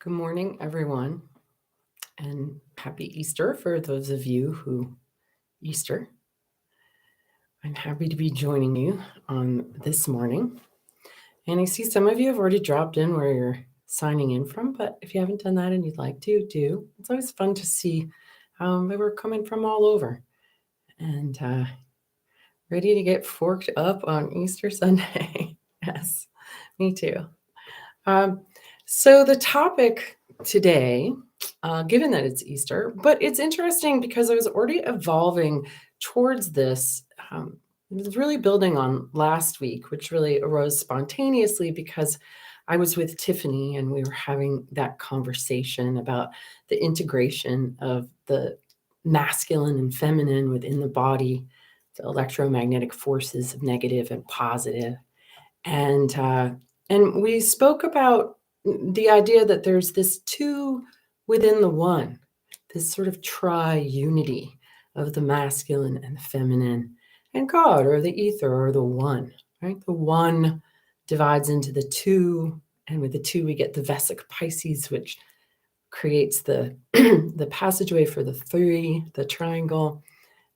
Good morning, everyone, and happy Easter for those of you who Easter. I'm happy to be joining you on this morning. And I see some of you have already dropped in where you're signing in from, but if you haven't done that and you'd like to, do. It's always fun to see that we're coming from all over and ready to get forked up on Easter Sunday. Yes, me too. So the topic today, given that it's Easter, but it's interesting because I was already evolving towards this. It was really building on last week, which really arose spontaneously because I was with Tiffany and we were having that conversation about the integration of the masculine and feminine within the body, the electromagnetic forces of negative and positive. And we spoke about the idea that there's this two within the one, this sort of tri-unity of the masculine and the feminine and God or the ether or the one, right? The one divides into the two, and with the two we get the Vesic Pisces, which creates the the passageway for the three, the triangle.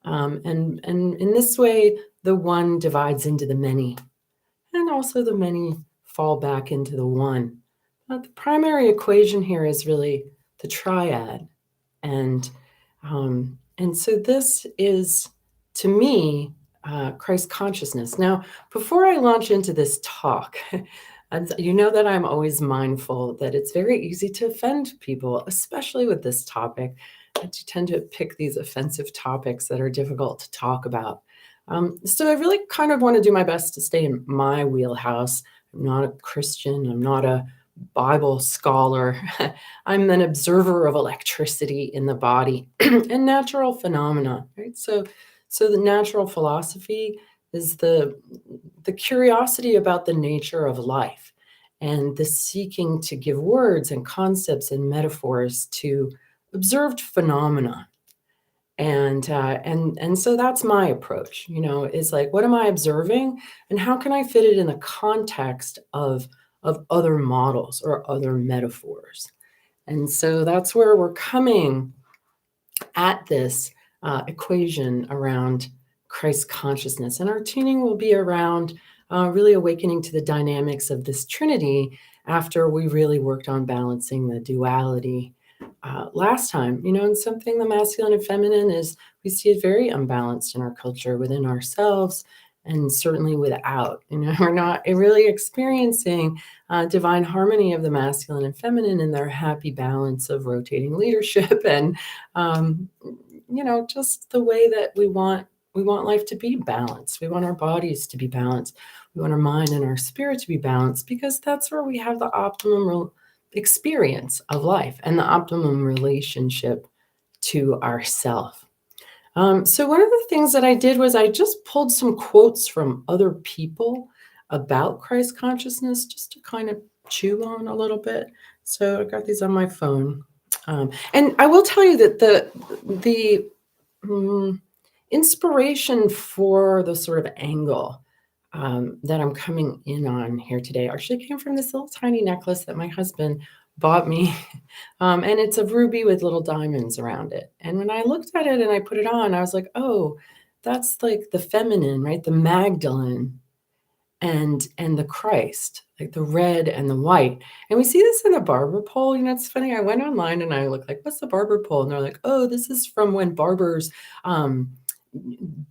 And in this way, the one divides into the many, and also the many fall back into the one. But the primary equation here is really the triad. And so this is, to me, Christ consciousness. Now, before I launch into this talk, you know that I'm always mindful that it's very easy to offend people, especially with this topic. I tend to pick these offensive topics that are difficult to talk about. So I really kind of want to do my best to stay in my wheelhouse. I'm not a Christian. I'm not a Bible scholar. I'm an observer of electricity in the body and natural phenomena, right? So the natural philosophy is the curiosity about the nature of life and the seeking to give words and concepts and metaphors to observed phenomena. And so that's my approach, is like, what am I observing and how can I fit it in the context of other models or other metaphors? And so that's where we're coming at this equation around Christ consciousness. And our tuning will be around really awakening to the dynamics of this Trinity after we really worked on balancing the duality last time. And something the masculine and feminine is, we see it very unbalanced in our culture, within ourselves, and certainly without. We're not really experiencing divine harmony of the masculine and feminine in their happy balance of rotating leadership and just the way that we want life to be balanced. We want our bodies to be balanced. We want our mind and our spirit to be balanced, because that's where we have the optimum experience of life and the optimum relationship to ourself. So one of the things that I did was I just pulled some quotes from other people about Christ consciousness just to kind of chew on a little bit. So I got these on my phone. And I will tell you that the inspiration for the sort of angle that I'm coming in on here today actually came from this little tiny necklace that my husband bought me. And it's a ruby with little diamonds around it. And when I looked at it and I put it on, I was like, oh, that's like the feminine, right? The Magdalene and the Christ, like the red and the white. And we see this in the barber pole. It's funny. I went online and I looked like, what's the barber pole? And they're like, oh, this is from when barbers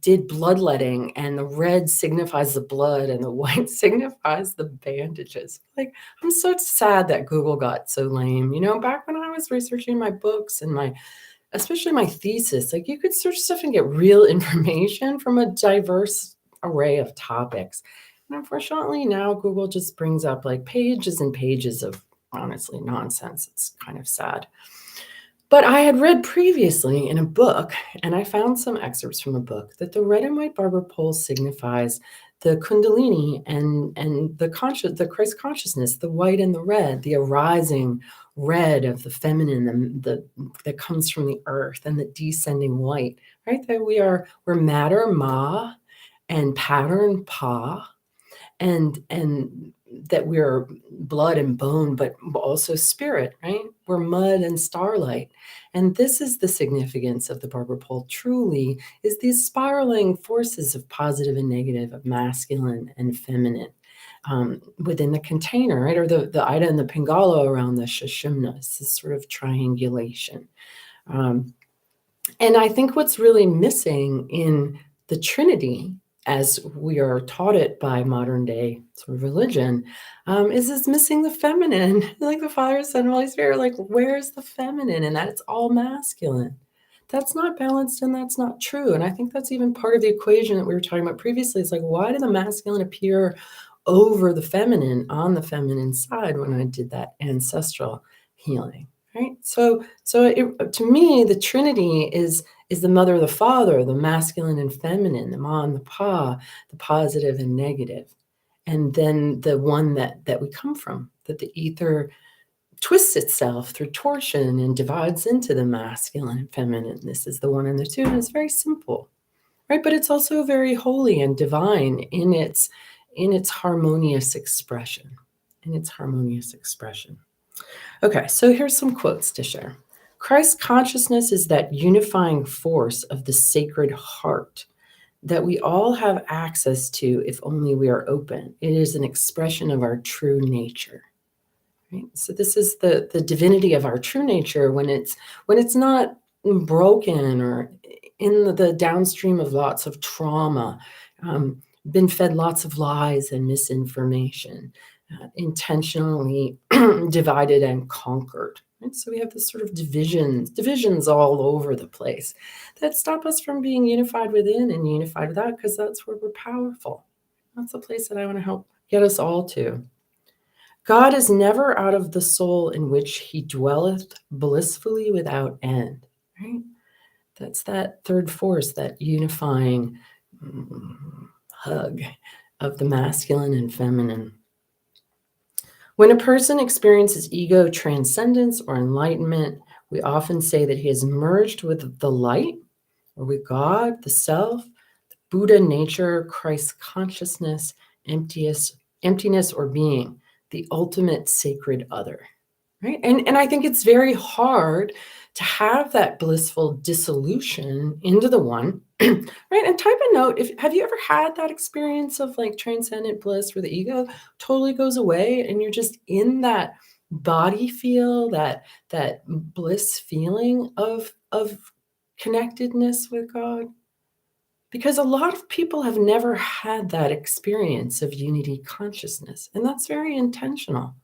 did bloodletting, and the red signifies the blood and the white signifies the bandages. Like, I'm so sad that Google got so lame. Back when I was researching my books and especially my thesis, like, you could search stuff and get real information from a diverse array of topics. And unfortunately, now Google just brings up like pages and pages of honestly nonsense. It's kind of sad. But I had read previously in a book, and I found some excerpts from a book, that the red and white barber pole signifies the Kundalini and the Christ consciousness, the white and the red, the arising red of the feminine, that comes from the earth, and the descending white, right? That we're matter, ma, and pattern, pa, and that we're blood and bone, but also spirit, right? We're mud and starlight. And this is the significance of the barber pole, truly, is these spiraling forces of positive and negative, of masculine and feminine within the container, right? Or the Ida and the Pingala around the Shashimna. It's this sort of triangulation. And I think what's really missing in the Trinity, as we are taught it by modern day sort of religion, is it's missing the feminine, like the Father, Son, and Holy Spirit. Like, where's the feminine? And that it's all masculine. That's not balanced and that's not true. And I think that's even part of the equation that we were talking about previously. It's like, why did the masculine appear over the feminine on the feminine side when I did that ancestral healing? Right. So to me, the Trinity is the mother, the father, the masculine and feminine, the ma and the pa, the positive and negative, and then the one that we come from, that the ether twists itself through torsion and divides into the masculine and feminine. This is the one and the two, and it's very simple, right? But it's also very holy and divine in its harmonious expression. Okay, so here's some quotes to share. Christ consciousness is that unifying force of the sacred heart that we all have access to if only we are open. It is an expression of our true nature. Right? So this is the divinity of our true nature when it's not broken or in the downstream of lots of trauma, been fed lots of lies and misinformation, intentionally divided and conquered. Right? So we have this sort of divisions all over the place that stop us from being unified within and unified without, because that's where we're powerful. That's the place that I want to help get us all to. God is never out of the soul in which he dwelleth blissfully without end. Right? That's that third force, that unifying hug of the masculine and feminine. When a person experiences ego transcendence or enlightenment, we often say that he has merged with the light, or with God, the self, the Buddha nature, Christ consciousness, emptiness or being, the ultimate sacred other. Right? And I think it's very hard to have that blissful dissolution into the one, right? And type a note, have you ever had that experience of like transcendent bliss where the ego totally goes away and you're just in that body feel, that bliss feeling of connectedness with God? Because a lot of people have never had that experience of unity consciousness, and that's very intentional.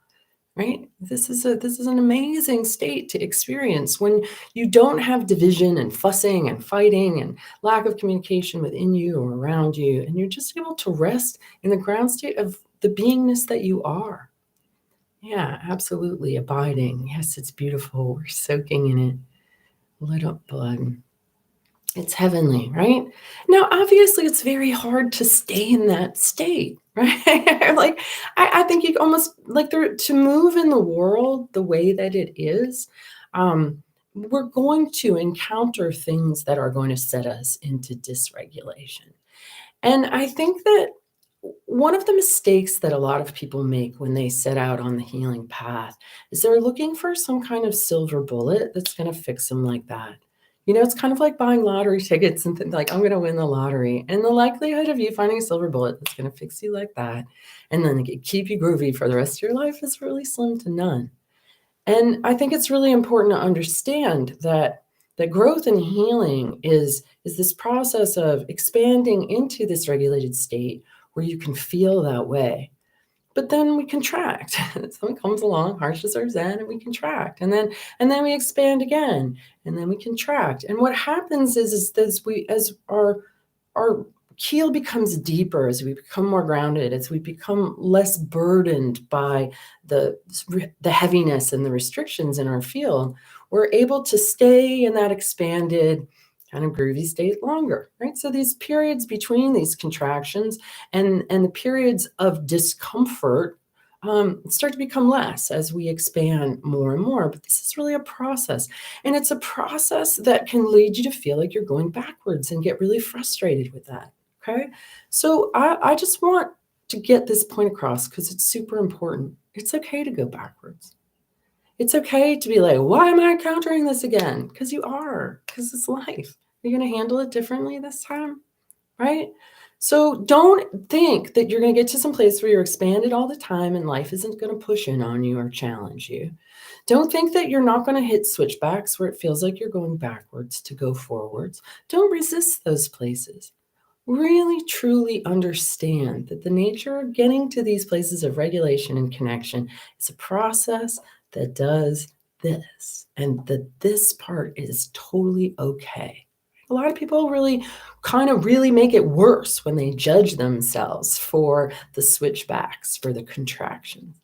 Right? This is an amazing state to experience when you don't have division and fussing and fighting and lack of communication within you or around you, and you're just able to rest in the ground state of the beingness that you are. Yeah, absolutely. Abiding. Yes, it's beautiful. We're soaking in it. Lit up blood. It's heavenly, right? Now, obviously, it's very hard to stay in that state, right? Like, I think you almost like to move in the world the way that it is. We're going to encounter things that are going to set us into dysregulation. And I think that one of the mistakes that a lot of people make when they set out on the healing path is they're looking for some kind of silver bullet that's going to fix them like that. It's kind of like buying lottery tickets and like, I'm going to win the lottery. And the likelihood of you finding a silver bullet that's going to fix you like that and then keep you groovy for the rest of your life is really slim to none. And I think it's really important to understand that growth and healing is this process of expanding into this regulated state where you can feel that way. But then we contract. Someone comes along, harsh deserves Zen, and we contract. And then we expand again, and then we contract. And what happens is as our keel becomes deeper, as we become more grounded, as we become less burdened by the heaviness and the restrictions in our field, we're able to stay in that expanded kind of groovy state longer, right? So these periods between these contractions and the periods of discomfort start to become less as we expand more and more. But this is really a process. And it's a process that can lead you to feel like you're going backwards and get really frustrated with that. Okay. So I just want to get this point across because it's super important. It's okay to go backwards. It's okay to be like, why am I encountering this again? Because you are, because it's life. You're going to handle it differently this time, right? So don't think that you're going to get to some place where you're expanded all the time and life isn't going to push in on you or challenge you. Don't think that you're not going to hit switchbacks where it feels like you're going backwards to go forwards. Don't resist those places. Really, truly understand that the nature of getting to these places of regulation and connection is a process that does this, and that this part is totally okay. A lot of people really make it worse when they judge themselves for the switchbacks, for the contractions.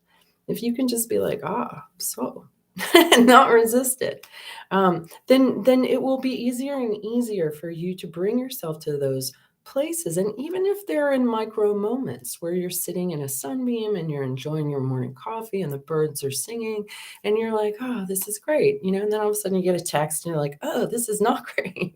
If you can just be like, and not resist it, then it will be easier and easier for you to bring yourself to those places. And even if they're in micro moments where you're sitting in a sunbeam and you're enjoying your morning coffee and the birds are singing and you're like, oh, this is great, and then all of a sudden you get a text and you're like, oh, this is not great,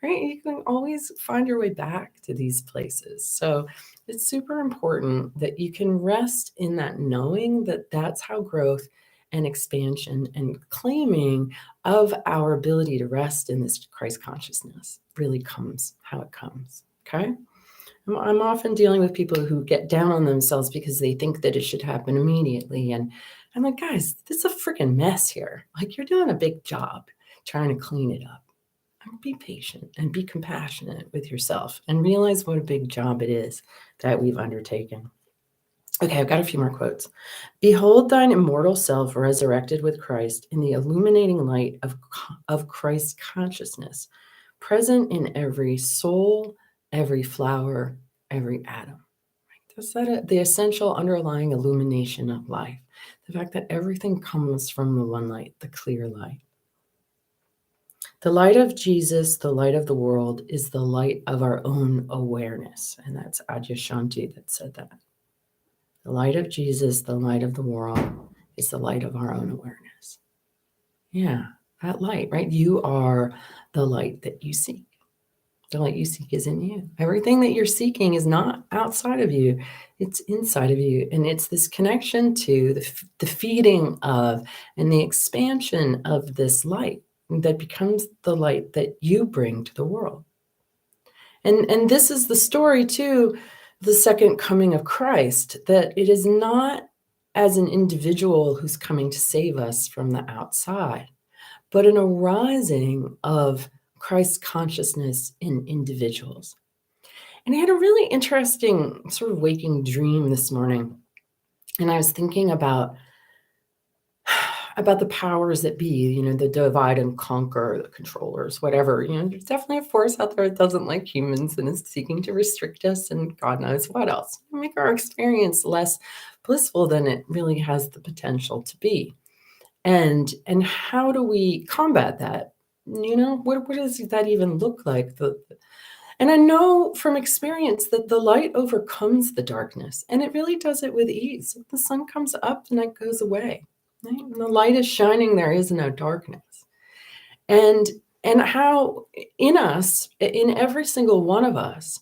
right? You can always find your way back to these places. So it's super important that you can rest in that knowing that that's how growth and expansion and claiming of our ability to rest in this Christ consciousness really comes how it comes. Okay. I'm often dealing with people who get down on themselves because they think that it should happen immediately. And I'm like, guys, this is a freaking mess here. Like, you're doing a big job trying to clean it up. Be patient and be compassionate with yourself and realize what a big job it is that we've undertaken. Okay, I've got a few more quotes. Behold thine immortal self resurrected with Christ in the illuminating light of Christ's consciousness, present in every soul, every flower, every atom. That's the essential underlying illumination of life. The fact that everything comes from the one light, the clear light. The light of Jesus, the light of the world, is the light of our own awareness. And that's Adyashanti that said that. The light of Jesus, the light of the world, is the light of our own awareness. Yeah, that light, right? You are the light that you seek. The light you seek is in you. Everything that you're seeking is not outside of you. It's inside of you. And it's this connection to the feeding of and the expansion of this light that becomes the light that you bring to the world. And this is the story, too, the second coming of Christ, that it is not as an individual who's coming to save us from the outside, but an arising of Christ's consciousness in individuals. And I had a really interesting sort of waking dream this morning. And I was thinking about the powers that be, the divide and conquer, the controllers, whatever. There's definitely a force out there that doesn't like humans and is seeking to restrict us and God knows what else. Make our experience less blissful than it really has the potential to be. And how do we combat that? What does that even look like? And I know from experience that the light overcomes the darkness, and it really does it with ease. The sun comes up, the night goes away. Right? When the light is shining, there is no darkness. And how in us, in every single one of us,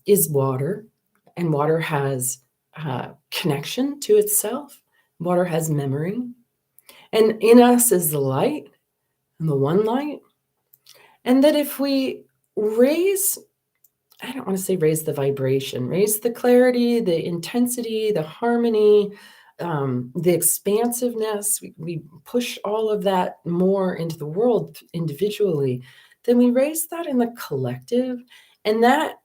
is water, and water has connection to itself. Water has memory. And in us is the light, and the one light. And that if we raise, I don't want to say raise the vibration, raise the clarity, the intensity, the harmony, the expansiveness, we push all of that more into the world individually, then we raise that in the collective. And that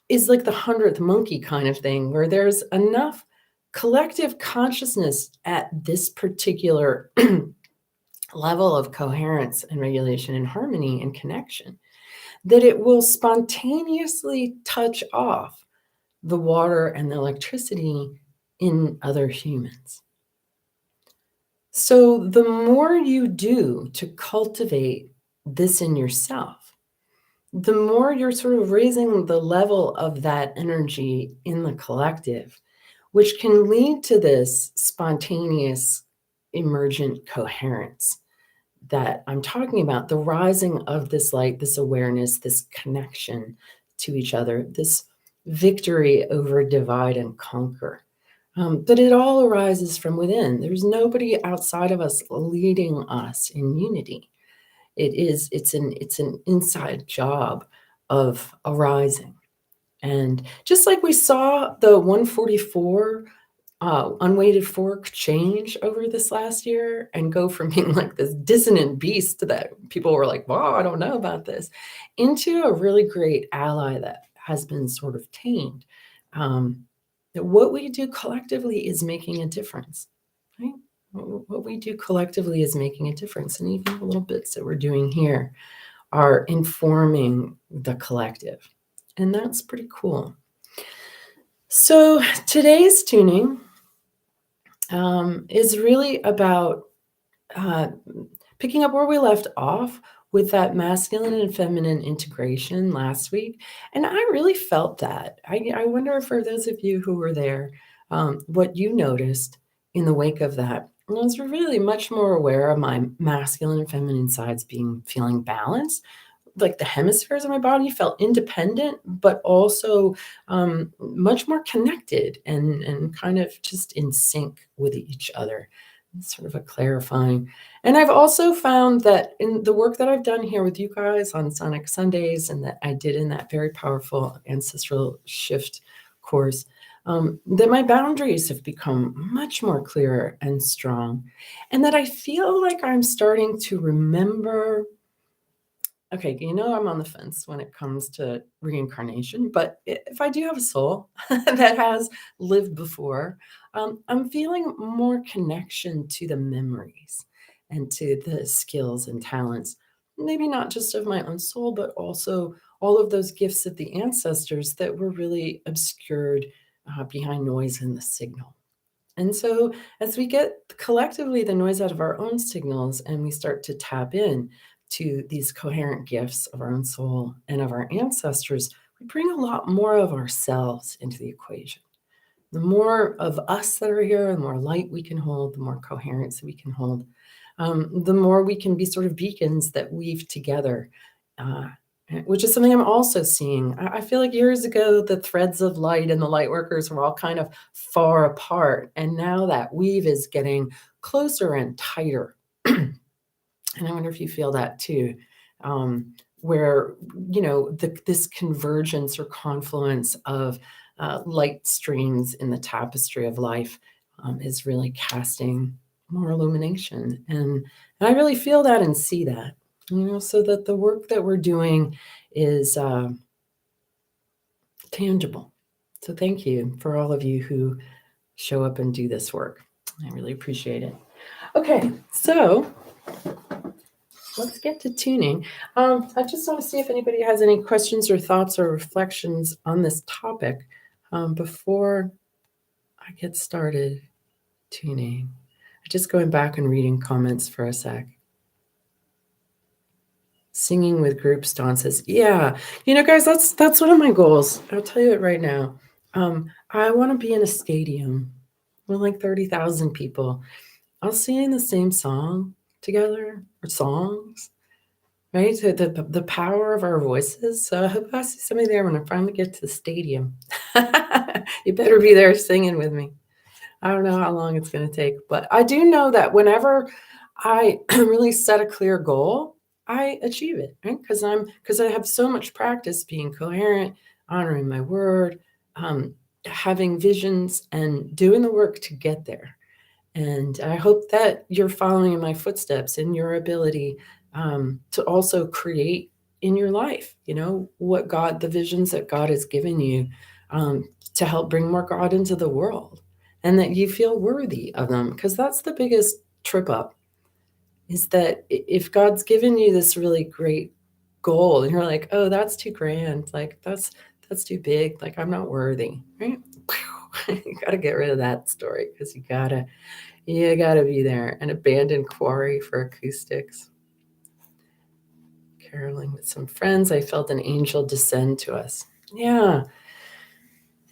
is like the 100th monkey kind of thing, where there's enough collective consciousness at this particular level of coherence and regulation and harmony and connection, that it will spontaneously touch off the water and the electricity in other humans. So the more you do to cultivate this in yourself, the more you're sort of raising the level of that energy in the collective, which can lead to this spontaneous emergent coherence that I'm talking about, the rising of this light, this awareness, this connection to each other, this victory over divide and conquer. But it all arises from within. There's nobody outside of us leading us in unity. It's an inside job of arising. And just like we saw the 144 unweighted fork change over this last year and go from being like this dissonant beast that people were like, wow, I don't know about this, into a really great ally that has been sort of tamed. What we do collectively is making a difference, right? What we do collectively is making a difference. And even the little bits that we're doing here are informing the collective. And that's pretty cool. So today's tuning is really about picking up where we left off with that masculine and feminine integration last week. And I really felt that. I wonder for those of you who were there, what you noticed in the wake of that. And I was really much more aware of my masculine and feminine sides feeling balanced. Like the hemispheres of my body felt independent, but also much more connected and kind of just in sync with each other. It's sort of a clarifying. And I've also found that in the work that I've done here with you guys on Sonic Sundays and that I did in that very powerful ancestral shift course, that my boundaries have become much more clear and strong. And that I feel like I'm starting to remember. Okay, I'm on the fence when it comes to reincarnation, but if I do have a soul that has lived before, I'm feeling more connection to the memories and to the skills and talents, maybe not just of my own soul, but also all of those gifts of the ancestors that were really obscured behind noise in the signal. And so as we get collectively the noise out of our own signals and we start to tap in to these coherent gifts of our own soul and of our ancestors, we bring a lot more of ourselves into the equation. The more of us that are here, the more light we can hold, the more coherence we can hold, the more we can be sort of beacons that weave together, which is something I'm also seeing. I feel like years ago, the threads of light and the light workers were all kind of far apart. And now that weave is getting closer and tighter. And I wonder if you feel that too, where, this convergence or confluence of light streams in the tapestry of life is really casting more illumination. And I really feel that and see that, so that the work that we're doing is tangible. So thank you for all of you who show up and do this work. I really appreciate it. Okay, so let's get to tuning. I just want to see if anybody has any questions or thoughts or reflections on this topic before I get started tuning. Just going back and reading comments for a sec. Singing with group stances. Yeah, guys, that's one of my goals. I'll tell you it right now. I want to be in a stadium with like 30,000 people. I'll sing the same song together or songs, right? So the power of our voices. So I hope I see somebody there when I finally get to the stadium. You better be there singing with me. I don't know how long it's going to take, but I do know that whenever I really set a clear goal, I achieve it, right? Because I have so much practice being coherent, honoring my word, having visions, and doing the work to get there. And I hope that you're following in my footsteps in your ability to also create in your life, the visions that God has given you to help bring more God into the world, and that you feel worthy of them. Because that's the biggest trip up, is that if God's given you this really great goal and you're like, oh, that's too grand, like that's too big, like I'm not worthy, right? You got to get rid of that story, because you gotta be there. An abandoned quarry for acoustics. Caroling with some friends, I felt an angel descend to us. Yeah,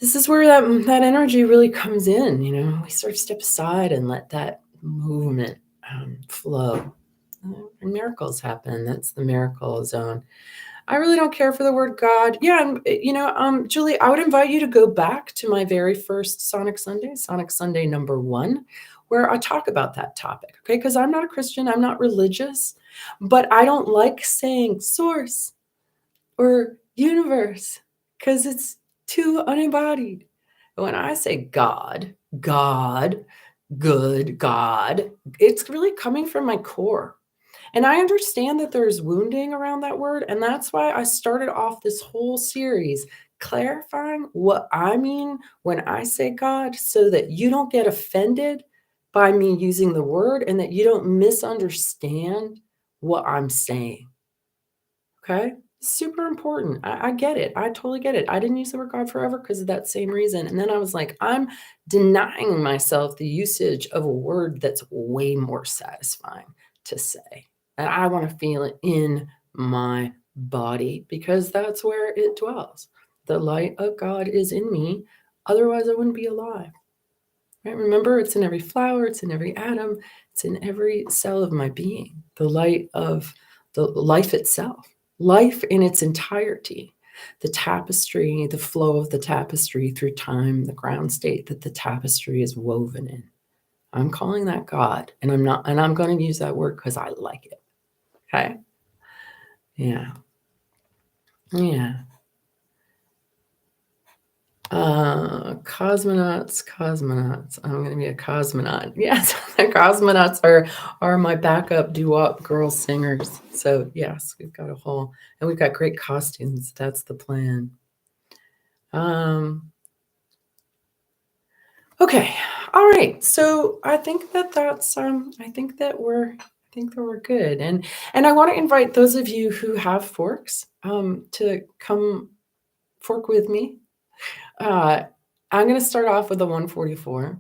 this is where that energy really comes in. We sort of step aside and let that movement flow, and miracles happen. That's the miracle zone. I really don't care for the word God. Yeah, and Julie, I would invite you to go back to my very first Sonic Sunday number 1, where I talk about that topic, okay? Because I'm not a Christian, I'm not religious, but I don't like saying source or universe because it's too unembodied. When I say God, good God, it's really coming from my core. And I understand that there's wounding around that word. And that's why I started off this whole series clarifying what I mean when I say God, so that you don't get offended by me using the word and that you don't misunderstand what I'm saying. Okay? Super important. I get it. I totally get it. I didn't use the word God forever because of that same reason. And then I was like, I'm denying myself the usage of a word that's way more satisfying to say. And I want to feel it in my body because that's where it dwells. The light of God is in me. Otherwise, I wouldn't be alive. Right? Remember, it's in every flower, it's in every atom, it's in every cell of my being. The light of the life itself, life in its entirety, the tapestry, the flow of the tapestry through time, the ground state that the tapestry is woven in. I'm calling that God, and I'm going to use that word because I like it. Okay? Yeah. Yeah. Cosmonauts. I'm going to be a cosmonaut. Yes, the cosmonauts are my backup doo-wop girl singers. So yes, we've got and we've got great costumes. That's the plan. Okay. All right. So I think we're good. And I want to invite those of you who have forks to come fork with me. I'm going to start off with a 144.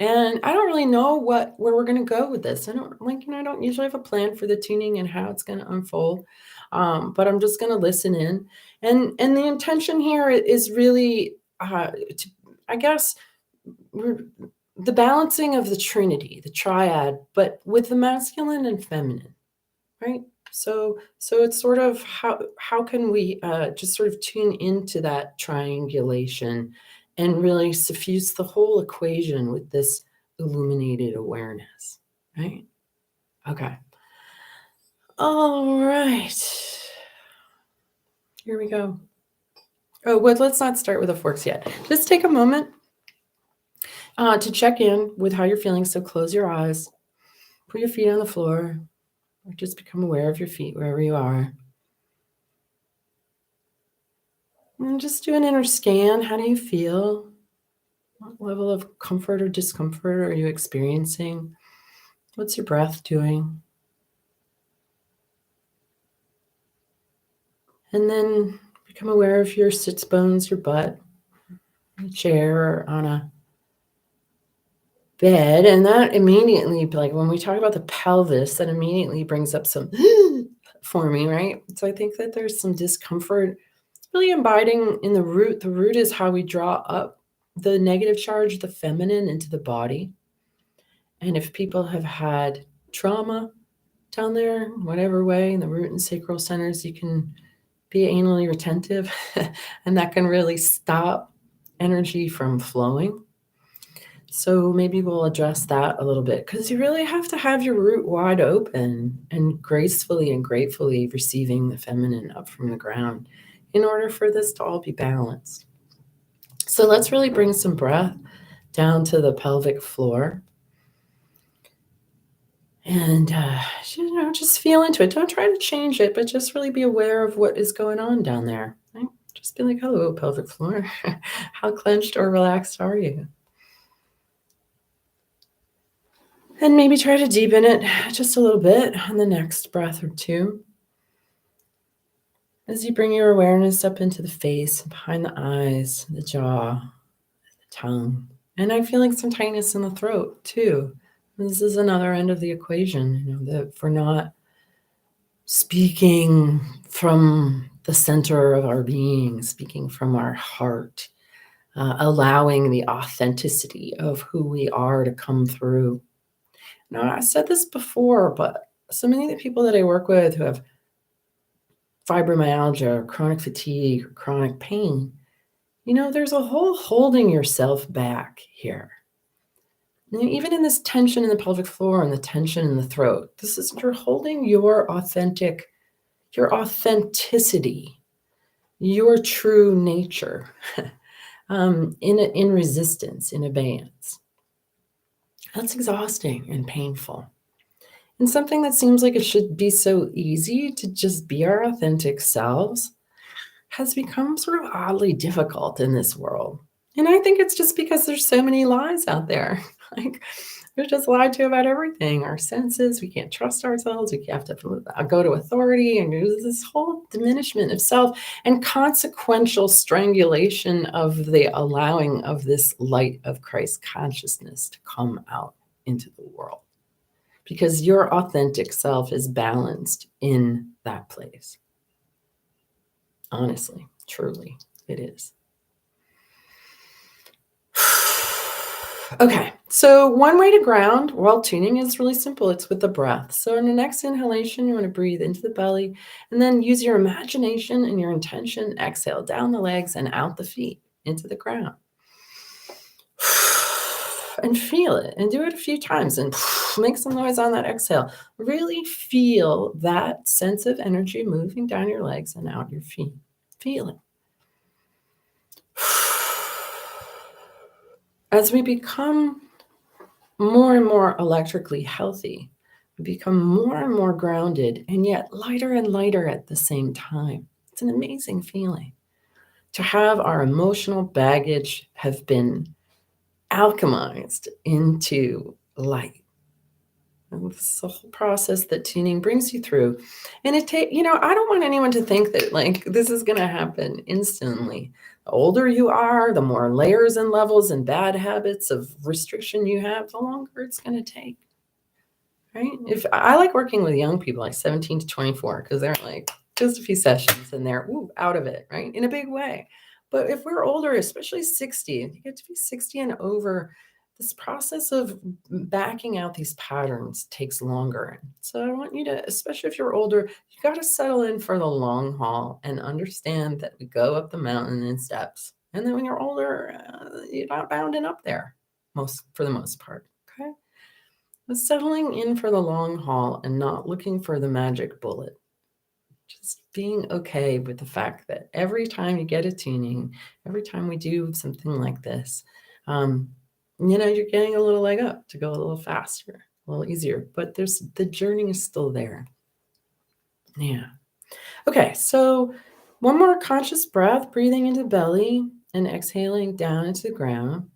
And I don't really know where we're going to go with this. I don't usually have a plan for the tuning and how it's going to unfold. But I'm just going to listen in. And the intention here is really, I guess, the balancing of the Trinity, the triad, but with the masculine and feminine, right? So it's sort of how can we just sort of tune into that triangulation and really suffuse the whole equation with this illuminated awareness, right? Okay. All right. Here we go. Oh, well, let's not start with the forks yet. Just take a moment to check in with how you're feeling. So close your eyes, put your feet on the floor, or just become aware of your feet wherever you are. And just do an inner scan. How do you feel? What level of comfort or discomfort are you experiencing? What's your breath doing? And then become aware of your sits bones, your butt, in a chair or on a bed. And that immediately, like when we talk about the pelvis, that immediately brings up some for me, right? So I think that there's some discomfort really abiding in the root. The root is how we draw up the negative charge, the feminine, into the body. And if people have had trauma down there, whatever way, in the root and sacral centers, you can be anally retentive, and that can really stop energy from flowing. So maybe we'll address that a little bit, because you really have to have your root wide open and gracefully and gratefully receiving the feminine up from the ground in order for this to all be balanced. So let's really bring some breath down to the pelvic floor. And, just feel into it. Don't try to change it, but just really be aware of what is going on down there. Right? Just be like, hello, pelvic floor. How clenched or relaxed are you? And maybe try to deepen it just a little bit on the next breath or two. As you bring your awareness up into the face, behind the eyes, the jaw, the tongue. And I'm feeling some tightness in the throat too. This is another end of the equation, that if we're not speaking from the center of our being, speaking from our heart, allowing the authenticity of who we are to come through. Now, I said this before, but so many of the people that I work with who have fibromyalgia or chronic fatigue or chronic pain, there's a whole holding yourself back here. Even in this tension in the pelvic floor and the tension in the throat, you're holding your authenticity, your true nature in resistance, in abeyance. That's exhausting and painful. And something that seems like it should be so easy to just be our authentic selves has become sort of oddly difficult in this world. And I think it's just because there's so many lies out there. Like, we're just lied to about everything. Our senses, we can't trust ourselves. We have to go to authority, and there's this whole diminishment of self and consequential strangulation of the allowing of this light of Christ consciousness to come out into the world. Because your authentic self is balanced in that place. Honestly, truly, it is. Okay, so one way to ground while tuning is really simple. It's with the breath. So in the next inhalation, you want to breathe into the belly and then use your imagination and your intention. Exhale down the legs and out the feet into the ground. And feel it and do it a few times and make some noise on that exhale. Really feel that sense of energy moving down your legs and out your feet. Feel it. As we become more and more electrically healthy, we become more and more grounded and yet lighter and lighter at the same time. It's an amazing feeling to have our emotional baggage have been alchemized into light. And this is a whole process that tuning brings you through. And I don't want anyone to think that like this is going to happen instantly. The older you are, the more layers and levels and bad habits of restriction you have, the longer it's going to take. Right? If I like working with young people like 17 to 24, because they're like just a few sessions and they're out of it, right? In a big way. But if we're older, especially 60, you get to be 60 and over, this process of backing out these patterns takes longer. So I want you to, especially if you're older, you got to settle in for the long haul and understand that we go up the mountain in steps. And then when you're older, you're not bounding up there for the most part. Okay. But settling in for the long haul and not looking for the magic bullet. Just being okay with the fact that every time you get a tuning, every time we do something like this, you're getting a little leg up to go a little faster, a little easier, but the journey is still there. Yeah. Okay, so one more conscious breath, breathing into the belly and exhaling down into the ground.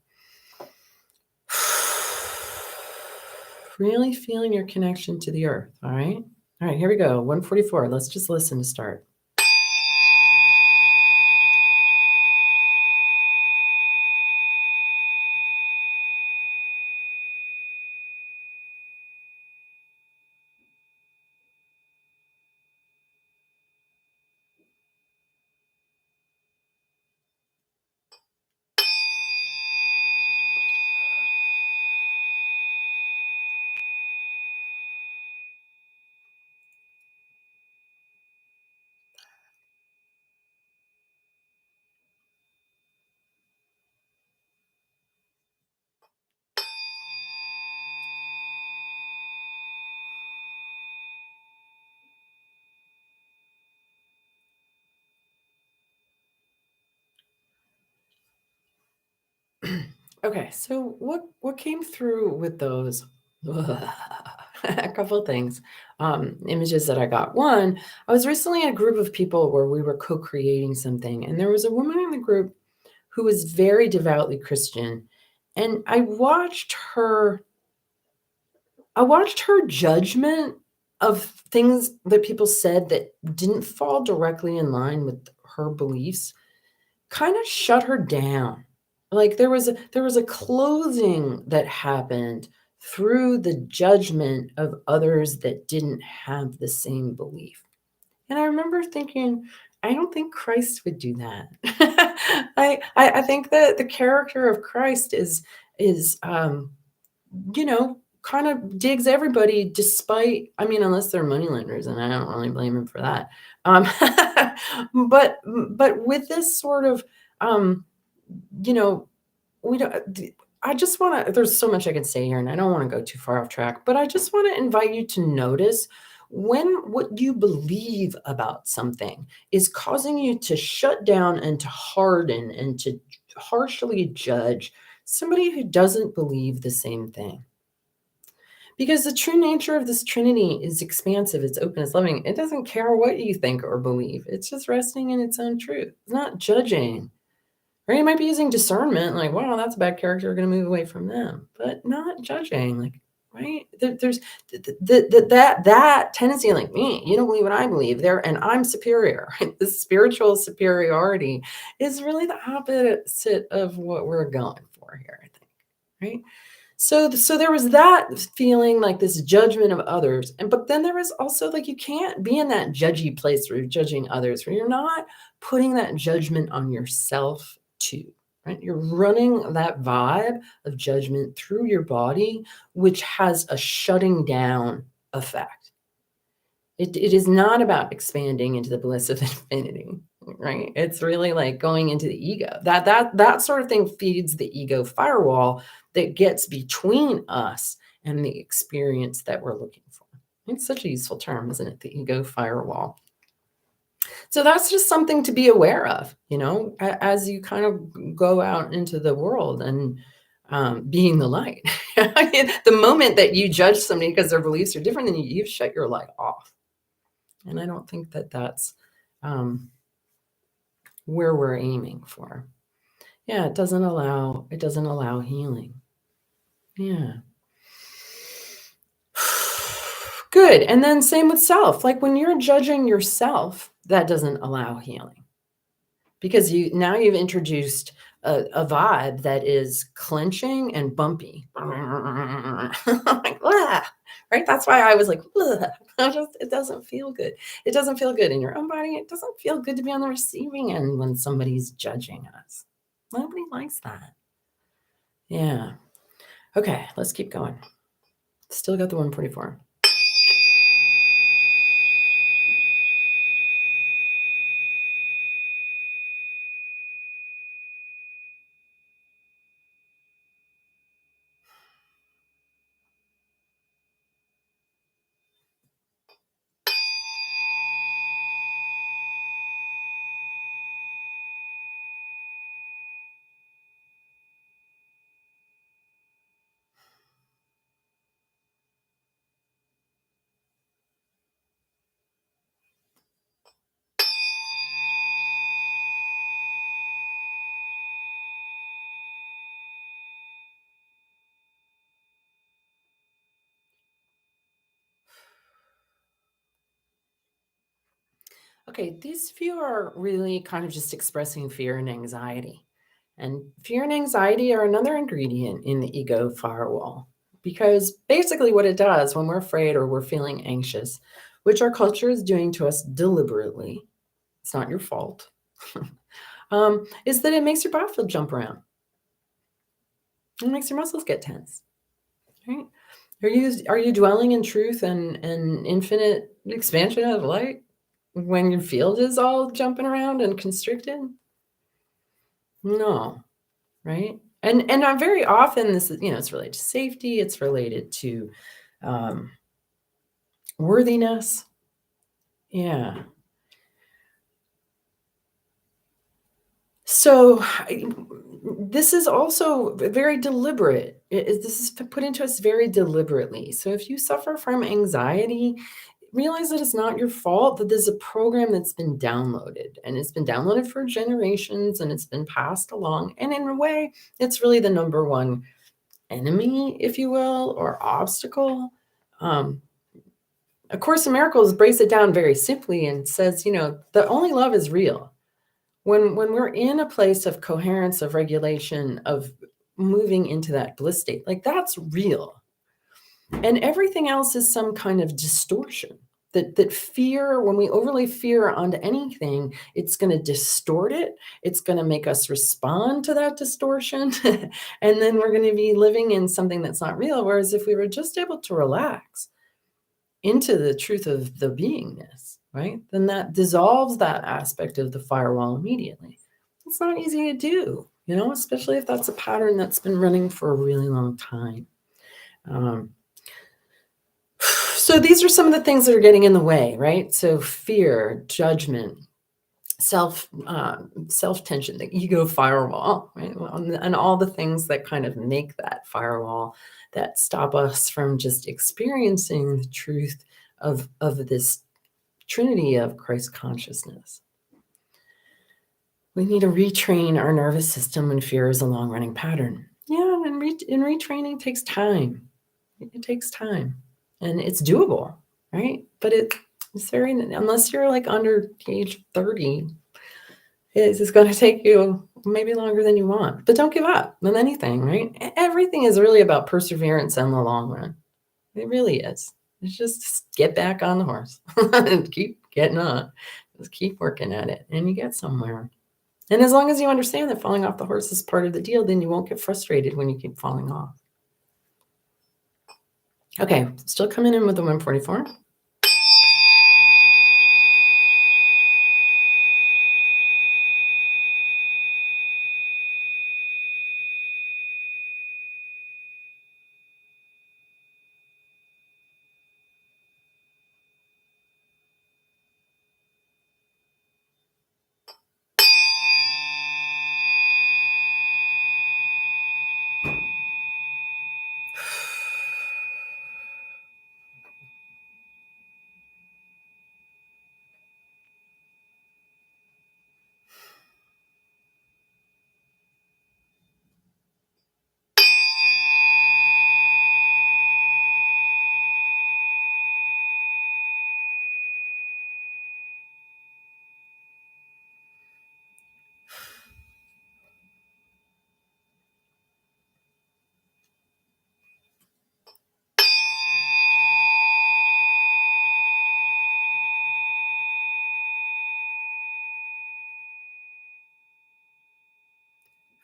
Really feeling your connection to the earth, all right? All right, here we go, 144. Let's just listen to start. Okay, so what came through with those? A couple of things, images that I got. One, I was recently in a group of people where we were co-creating something, and there was a woman in the group who was very devoutly Christian, and I watched her judgment of things that people said that didn't fall directly in line with her beliefs kind of shut her down. Like there was a closing that happened through the judgment of others that didn't have the same belief. And I remember thinking, I don't think Christ would do that. I think that the character of Christ is kind of digs everybody despite, I mean, unless they're moneylenders, and I don't really blame them for that. Um, but with this sort of, you know, we don't, I just want to, there's so much I could say here, and I don't want to go too far off track, but I just want to invite you to notice when what you believe about something is causing you to shut down and to harden and to harshly judge somebody who doesn't believe the same thing. Because the true nature of this Trinity is expansive, it's open, it's loving. It doesn't care what you think or believe. It's just resting in its own truth. It's not judging. Or you might be using discernment, like, wow, that's a bad character, we're going to move away from them, but not judging, like, right? There's that tendency, like, me, you don't believe what I believe, there, and I'm superior. Right? The spiritual superiority is really the opposite of what we're going for here, I think, right? So there was that feeling, like this judgment of others, but then there was also like you can't be in that judgy place where you're judging others, where you're not putting that judgment on yourself too, right? You're running that vibe of judgment through your body, which has a shutting down effect. It is not about expanding into the bliss of infinity, right? It's really like going into the ego. That sort of thing feeds the ego firewall that gets between us and the experience that we're looking for. It's such a useful term, isn't it? The ego firewall. So that's just something to be aware of, as you kind of go out into the world and being the light. The moment that you judge somebody because their beliefs are different than you, you've shut your light off. And I don't think that that's where we're aiming for. Yeah, it doesn't allow healing. Yeah. Good. And then same with self. Like when you're judging yourself, that doesn't allow healing. Because you've introduced a vibe that is clenching and bumpy. Like, right? That's why I was like, it doesn't feel good. It doesn't feel good in your own body. It doesn't feel good to be on the receiving end when somebody's judging us. Nobody likes that. Yeah. Okay, let's keep going. Still got the 144. Okay, these few are really kind of just expressing fear and anxiety. And fear and anxiety are another ingredient in the ego firewall. Because basically, what it does when we're afraid or we're feeling anxious, which our culture is doing to us deliberately, it's not your fault, is that it makes your biofield jump around. It makes your muscles get tense. Right? Are you dwelling in truth and infinite expansion of light when your field is all jumping around and constricted? No, right? And very often this is, it's related to safety, it's related to worthiness. Yeah. So this is also very deliberate. This is put into us very deliberately. So if you suffer from anxiety, realize that it's not your fault, that there's a program that's been downloaded, and it's been downloaded for generations, and it's been passed along. And in a way, it's really the number one enemy, if you will, or obstacle. A Course in Miracles breaks it down very simply and says, the only love is real. When we're in a place of coherence, of regulation, of moving into that bliss state, like that's real. And everything else is some kind of distortion. That fear, when we overlay fear onto anything, it's going to distort it. It's going to make us respond to that distortion. And then we're going to be living in something that's not real. Whereas if we were just able to relax into the truth of the beingness, right, then that dissolves that aspect of the firewall immediately. It's not easy to do, especially if that's a pattern that's been running for a really long time. So these are some of the things that are getting in the way, right? So fear, judgment, self-tension, the ego firewall, right? And all the things that kind of make that firewall that stop us from just experiencing the truth of this Trinity of Christ consciousness. We need to retrain our nervous system when fear is a long-running pattern. Yeah, and retraining takes time. It takes time. And it's doable, right? But it's very, unless you're like under the age of 30, it's going to take you maybe longer than you want. But don't give up on anything, right? Everything is really about perseverance in the long run. It really is. It's just get back on the horse and keep getting on. Just keep working at it and you get somewhere. And as long as you understand that falling off the horse is part of the deal, then you won't get frustrated when you keep falling off. Okay, still coming in with the 144.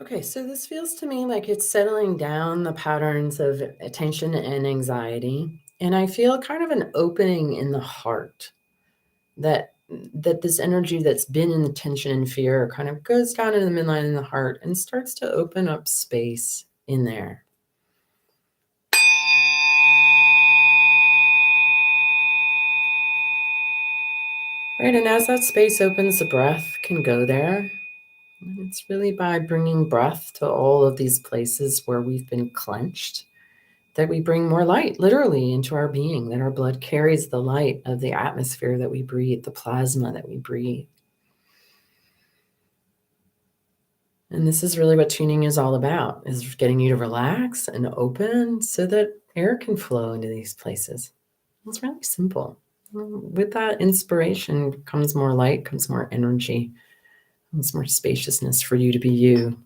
Okay, so this feels to me like it's settling down the patterns of attention and anxiety. And I feel kind of an opening in the heart that this energy that's been in the tension and fear kind of goes down in the midline in the heart and starts to open up space in there. Right, and as that space opens, the breath can go there. It's really by bringing breath to all of these places where we've been clenched that we bring more light, literally, into our being, that our blood carries the light of the atmosphere that we breathe, the plasma that we breathe. And this is really what tuning is all about, is getting you to relax and open so that air can flow into these places. It's really simple. With that inspiration comes more light, comes more energy, comes more spaciousness for you to be you.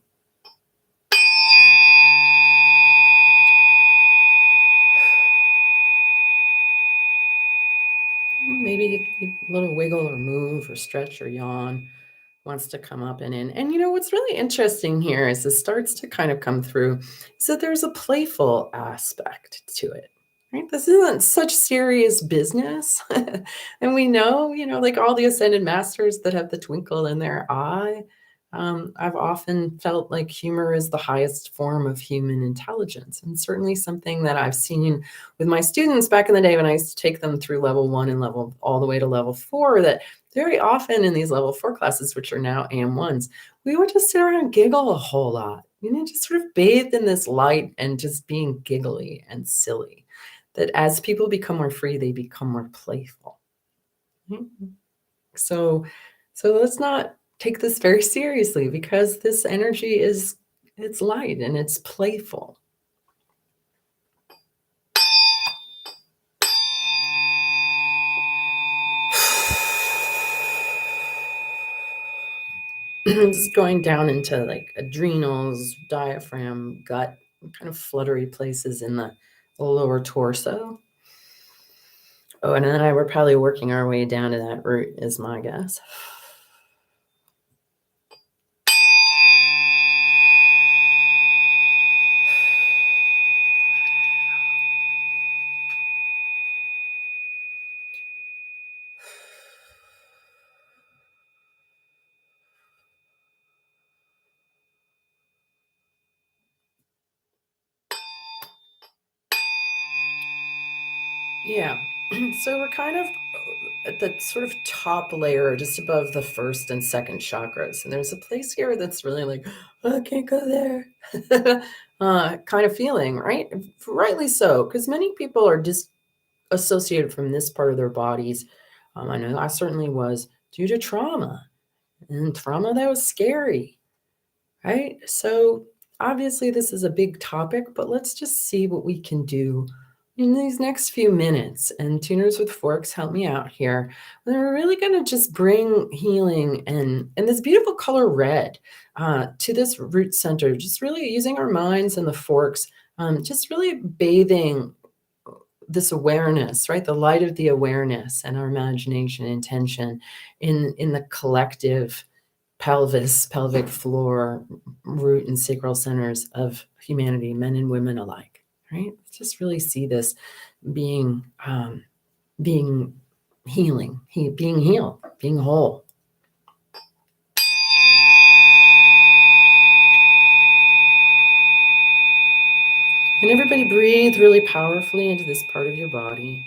Maybe a little wiggle or move or stretch or yawn wants to come up and in. And what's really interesting here as this starts to kind of come through is that there's a playful aspect to it. Right? This isn't such serious business. And we know, like all the ascended masters that have the twinkle in their eye. I've often felt like humor is the highest form of human intelligence, and certainly something that I've seen with my students back in the day when I used to take them through level 1 and level all the way to level 4, that very often in these level 4 classes, which are now AM1s, we would just sit around and giggle a whole lot, just sort of bathed in this light and just being giggly and silly. That as people become more free, they become more playful. So let's not take this very seriously, because this energy it's light and it's playful. It's going down into like adrenals, diaphragm, gut, kind of fluttery places in the lower torso. Oh, and then we're probably working our way down to that root, is my guess. Yeah. So we're kind of at the sort of top layer, just above the first and second chakras. And there's a place here that's really like, oh, I can't go there kind of feeling, right? Rightly so, because many people are disassociated from this part of their bodies. I know I certainly was, due to trauma, and trauma that was scary, right? So obviously this is a big topic, but let's just see what we can do in these next few minutes. And tuners with forks, help me out here. We're really going to just bring healing and this beautiful color red to this root center, just really using our minds and the forks, just really bathing this awareness, right? The light of the awareness and our imagination, intention in the collective pelvis, pelvic floor, root and sacral centers of humanity, men and women alike, right? Just really see this being being healing, being healed, being whole. And everybody breathe really powerfully into this part of your body.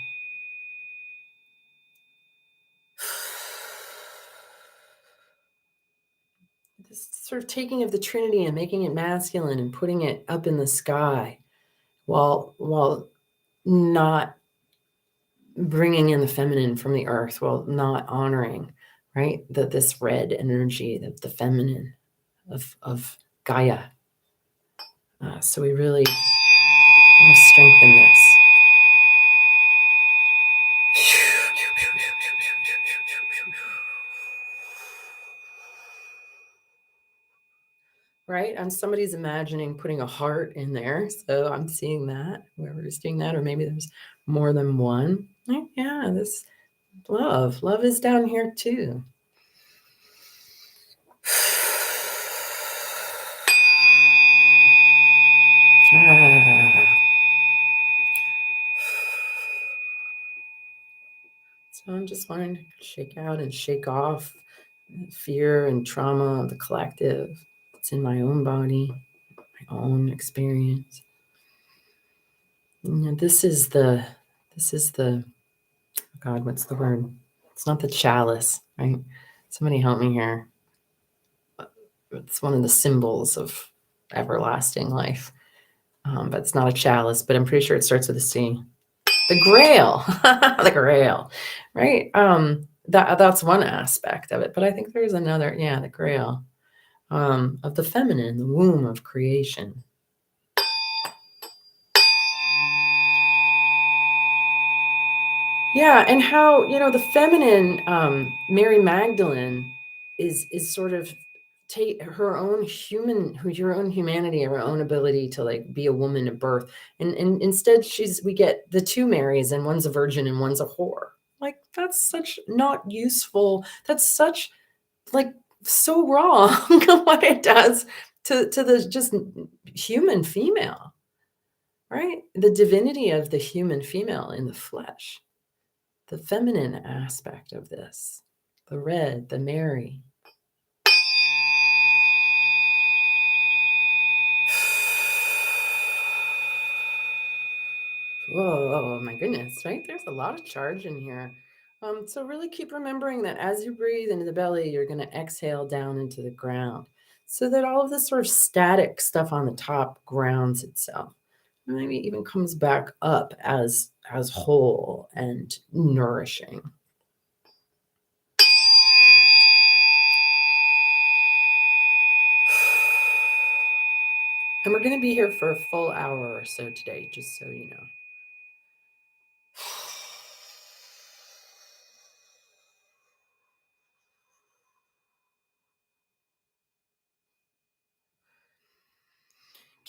This sort of taking of the Trinity and making it masculine and putting it up in the sky while not bringing in the feminine from the earth, while not honoring, right, this red energy, the feminine of Gaia. So we really want to strengthen this. Right? And somebody's imagining putting a heart in there. So I'm seeing that, whoever's doing that, or maybe there's more than one. Yeah, this love. Love is down here too. So I'm just wanting to shake out and shake off fear and trauma of the collective. It's in my own body, my own experience. This is the, God, what's the word? It's not the chalice, right? Somebody help me here. It's one of the symbols of everlasting life. But it's not a chalice, but I'm pretty sure it starts with a C. The Grail, the Grail, right? That's one aspect of it, but I think there's another, the Grail of the feminine, the womb of creation. Yeah, and how, the feminine, Mary Magdalene is sort of take her own humanity, her own ability to like be a woman at birth. And instead we get the two Marys, and one's a virgin and one's a whore. Like, that's such not useful. That's such like so wrong what it does to the just human female, right? The divinity of the human female in the flesh. The feminine aspect of this, the red, the Mary. Whoa, my goodness, right? There's a lot of charge in here. So really keep remembering that as you breathe into the belly, you're going to exhale down into the ground, so that all of this sort of static stuff on the top grounds itself. Maybe even comes back up as whole and nourishing. And we're going to be here for a full hour or so today, just so you know.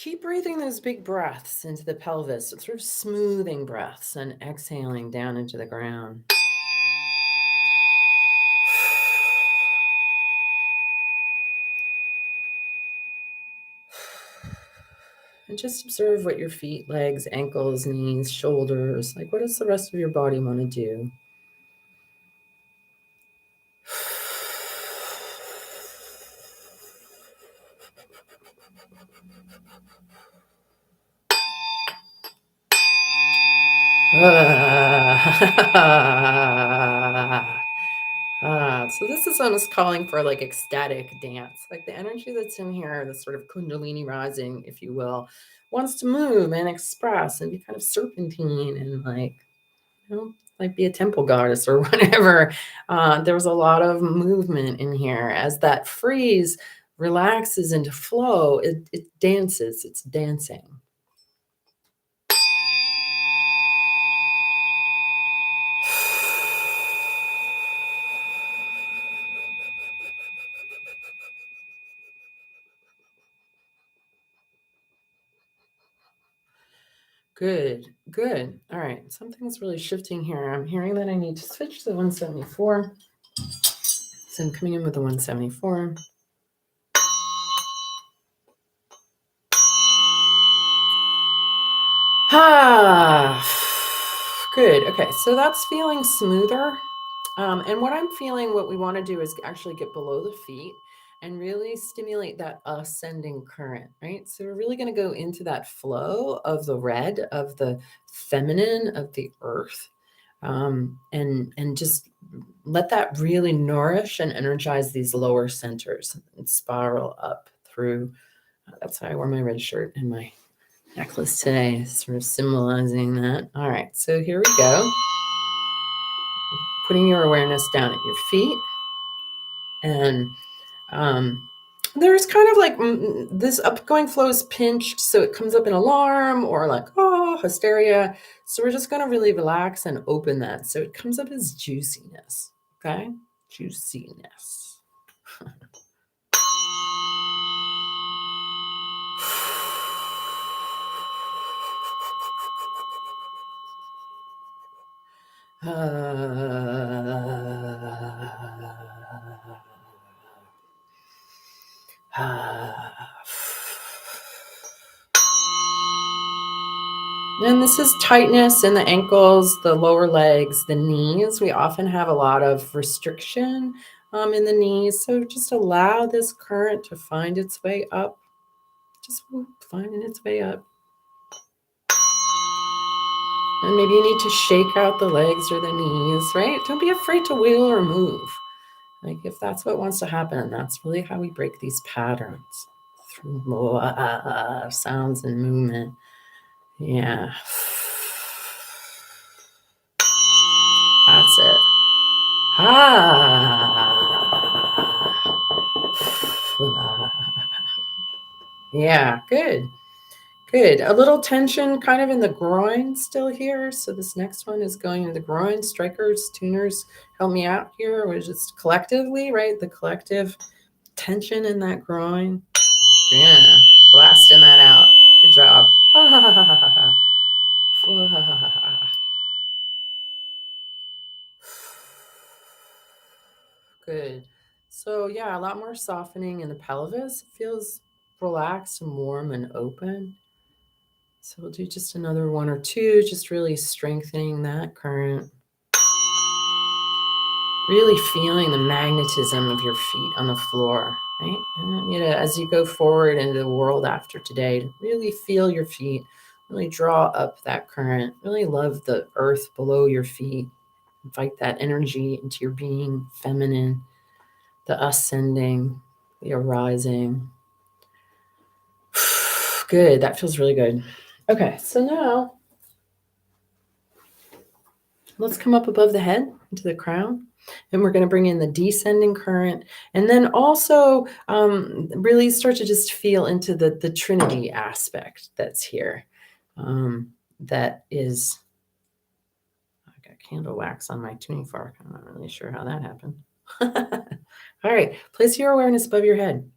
Keep breathing those big breaths into the pelvis, sort of smoothing breaths, and exhaling down into the ground. And just observe what your feet, legs, ankles, knees, shoulders, like what does the rest of your body want to do? So this is almost calling for like ecstatic dance, like the energy that's in here, the sort of kundalini rising, if you will, wants to move and express and be kind of serpentine and like, like be a temple goddess or whatever. There was a lot of movement in here as that freeze relaxes into flow. It dances, it's dancing. Good, good. All right, something's really shifting here. I'm hearing that I need to switch to the 174. So I'm coming in with the 174. Good. Okay, so that's feeling smoother. And what I'm feeling, what we want to do is actually get below the feet and really stimulate that ascending current, right? So we're really going to go into that flow of the red, of the feminine, of the earth, and just let that really nourish and energize these lower centers and spiral up through. That's why I wore my red shirt and my necklace today, sort of symbolizing that. All right, so here we go. Putting your awareness down at your feet. And there's kind of like this upgoing flow is pinched, so it comes up in alarm or like, oh, hysteria. So we're just going to really relax and open that. So it comes up as juiciness, okay? Juiciness. And this is tightness in the ankles, the lower legs, the knees. We often have a lot of restriction in the knees. So just allow this current to find its way up. Just finding its way up. And maybe you need to shake out the legs or the knees, right? Don't be afraid to wiggle or move. Like if that's what wants to happen, that's really how we break these patterns through sounds and movement. Yeah. That's it. Yeah, good. Good. A little tension kind of in the groin still here. So this next one is going in the groin. Strikers, tuners, help me out here. We're just collectively, right? The collective tension in that groin. Yeah, blasting that out. Good job. Good. So yeah, a lot more softening in the pelvis. It feels relaxed and warm and open. So we'll do just another one or two, just really strengthening that current. Really feeling the magnetism of your feet on the floor, right? And, as you go forward into the world after today, to really feel your feet, really draw up that current, really love the earth below your feet. Invite that energy into your being, feminine, the ascending, the arising. Good. That feels really good. Okay. So now let's come up above the head into the crown. And we're going to bring in the descending current. And then also really start to just feel into the Trinity aspect that's here. That is, I got candle wax on my tuning fork. I'm not really sure how that happened. All right. Place your awareness above your head.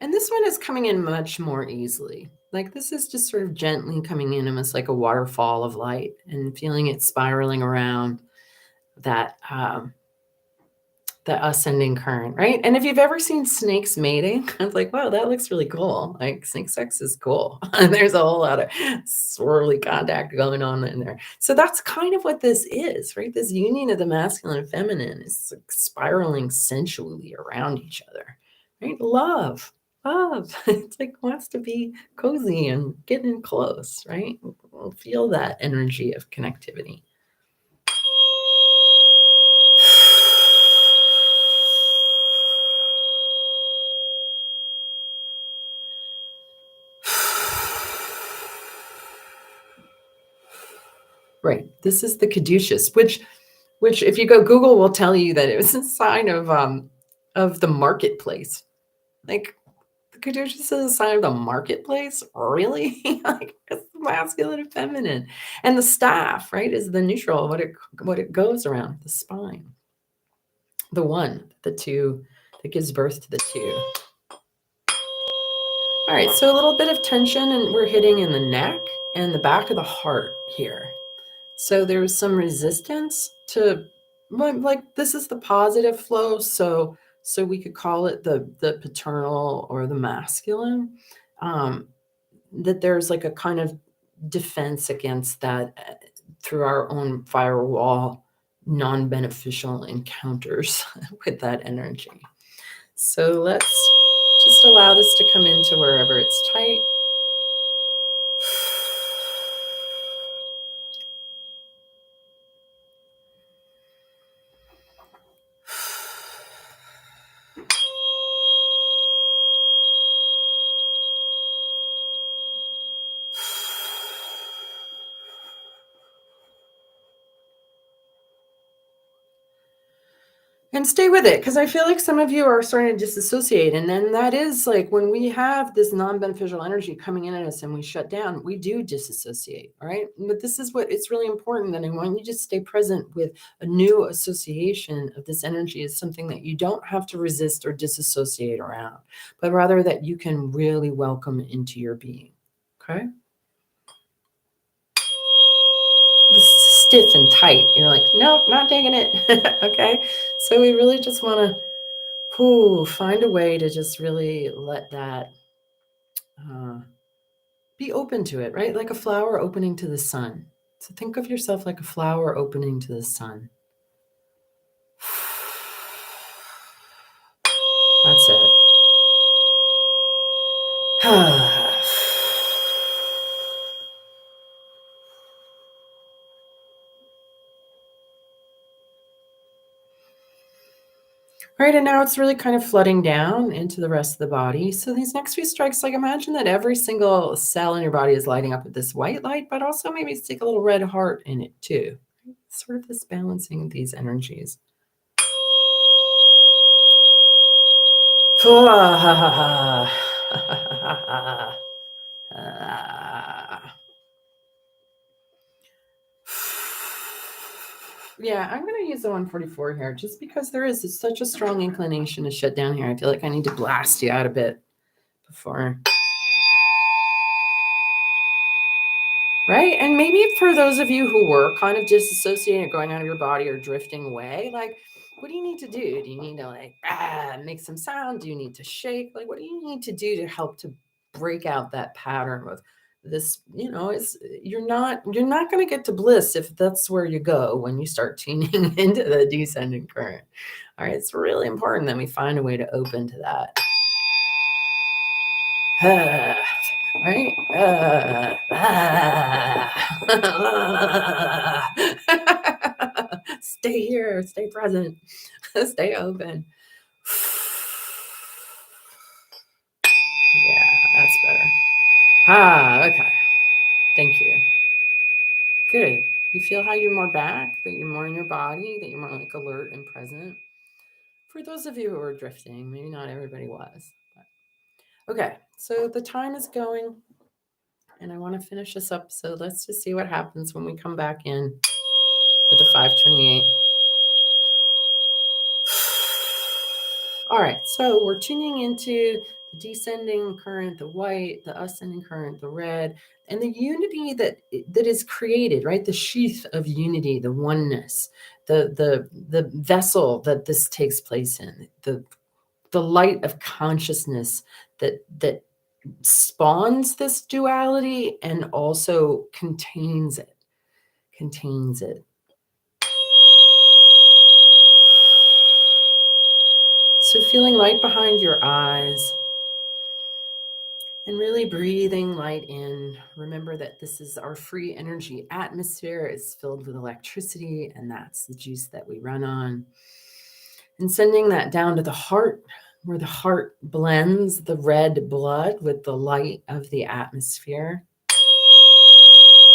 And this one is coming in much more easily. Like this is just sort of gently coming in almost like a waterfall of light and feeling it spiraling around that the ascending current, right? And if you've ever seen snakes mating, I was like, wow, that looks really cool. Like snake sex is cool. And there's a whole lot of swirly contact going on in there. So that's kind of what this is, right? This union of the masculine and feminine is like spiraling sensually around each other, right? Love. It's like wants to be cozy and getting close, right? We'll feel that energy of connectivity. Right. This is the caduceus, which if you go Google will tell you that it was a sign of the marketplace. Like the caduceus is a sign of the marketplace? Really? Like it's masculine and feminine. And the staff, right, is the neutral, what it goes around, the spine. The one, the two, that gives birth to the two. All right, so a little bit of tension, and we're hitting in the neck and the back of the heart here. So there's some resistance to, like this is the positive flow. So we could call it the paternal or the masculine. That there's like a kind of defense against that through our own firewall, non-beneficial encounters with that energy. So let's just allow this to come into wherever it's tight. And stay with it, because I feel like some of you are starting to disassociate. And then that is like when we have this non-beneficial energy coming in at us and we shut down, we do disassociate. All right. But this is what it's really important that I want you to stay present with a new association of this energy as something that you don't have to resist or disassociate around, but rather that you can really welcome into your being. Okay. Stiff and tight. You're like, nope, not digging it. Okay. So we really just want to find a way to just really let that be open to it, right? Like a flower opening to the sun. So think of yourself like a flower opening to the sun. That's it. All right, and now it's really kind of flooding down into the rest of the body. So these next few strikes, like imagine that every single cell in your body is lighting up with this white light, but also maybe stick a little red heart in it too. Sort of this balancing of these energies. Yeah, I'm going to use the 144 here just because there is such a strong inclination to shut down here. I feel like I need to blast you out a bit before. Right? And maybe for those of you who were kind of disassociating or going out of your body or drifting away, like, what do you need to do? Do you need to like make some sound? Do you need to shake? Like, what do you need to do to help to break out that pattern of this? You know, is you're not going to get to bliss if that's where you go when you start tuning into the descending current. All right, it's really important that we find a way to open to that. Right? Stay here, stay present, stay open. Yeah, that's better. Okay. Thank you. Good. You feel how you're more back, that you're more in your body, that you're more like alert and present. For those of you who are drifting, maybe not everybody was. But. Okay, so the time is going. And I want to finish this up. So let's just see what happens when we come back in with the 528. All right, so we're tuning into the descending current, the white, the ascending current, the red, and the unity that is created, right? The sheath of unity, the oneness, the vessel that this takes place in, the light of consciousness that spawns this duality and also contains it. So feeling light behind your eyes and really breathing light in. Remember that this is our free energy atmosphere. It's filled with electricity, and that's the juice that we run on. And sending that down to the heart, where the heart blends the red blood with the light of the atmosphere.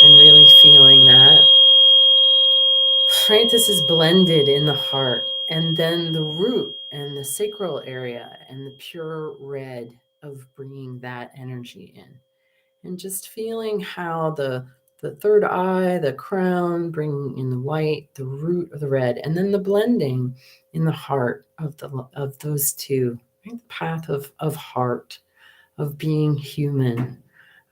And really feeling that. Right, this is blended in the heart. And then the root and the sacral area and the pure red of bringing that energy in. And just feeling how the third eye, the crown, bringing in the white, the root of the red, and then the blending in the heart of those two, right? The path of heart, of being human,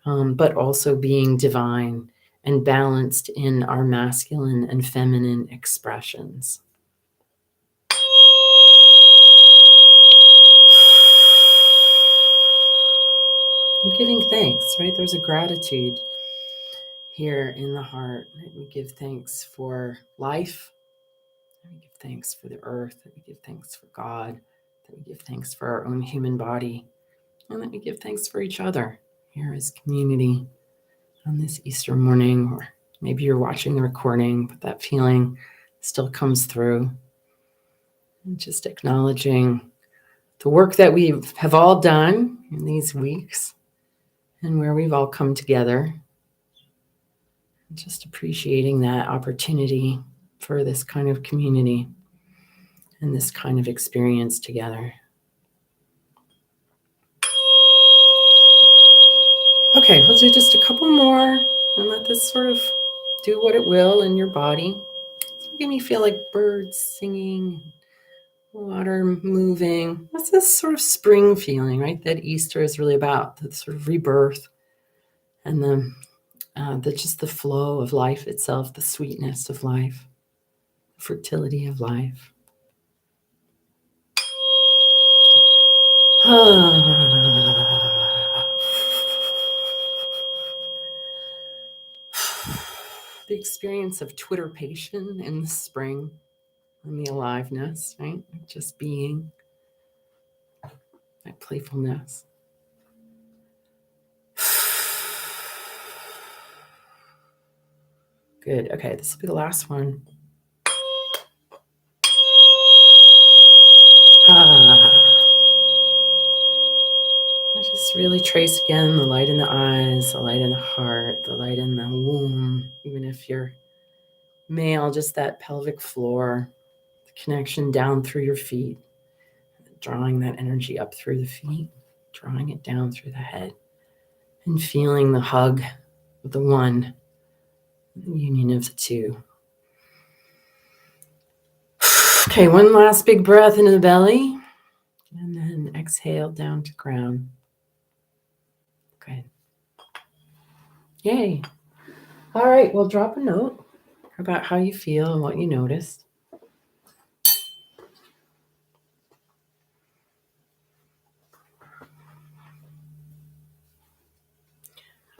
but also being divine and balanced in our masculine and feminine expressions. And giving thanks, right? There's a gratitude here in the heart. Right? We give thanks for life. We give thanks for the earth. That we give thanks for God. That we give thanks for our own human body. And that we give thanks for each other here as community on this Easter morning. Or maybe you're watching the recording, but that feeling still comes through. And just acknowledging the work that we have all done in these weeks and where we've all come together. And just appreciating that opportunity for this kind of community and this kind of experience together. Okay, we'll do just a couple more and let this sort of do what it will in your body. So give me feel like birds singing, water moving. That's this sort of spring feeling, right? That Easter is really about, the sort of rebirth and just the flow of life itself, the sweetness of life, the fertility of life. The experience of twitterpation in the spring and the aliveness, right? Just being, that playfulness. Good. Okay, this will be the last one. Just really trace again the light in the eyes, the light in the heart, the light in the womb. Even if you're male, just that pelvic floor, the connection down through your feet, drawing that energy up through the feet, drawing it down through the head, and feeling the hug of the one, the union of the two. Okay, one last big breath into the belly, and then exhale down to ground. Good. Yay. All right, well, drop a note about how you feel and what you noticed.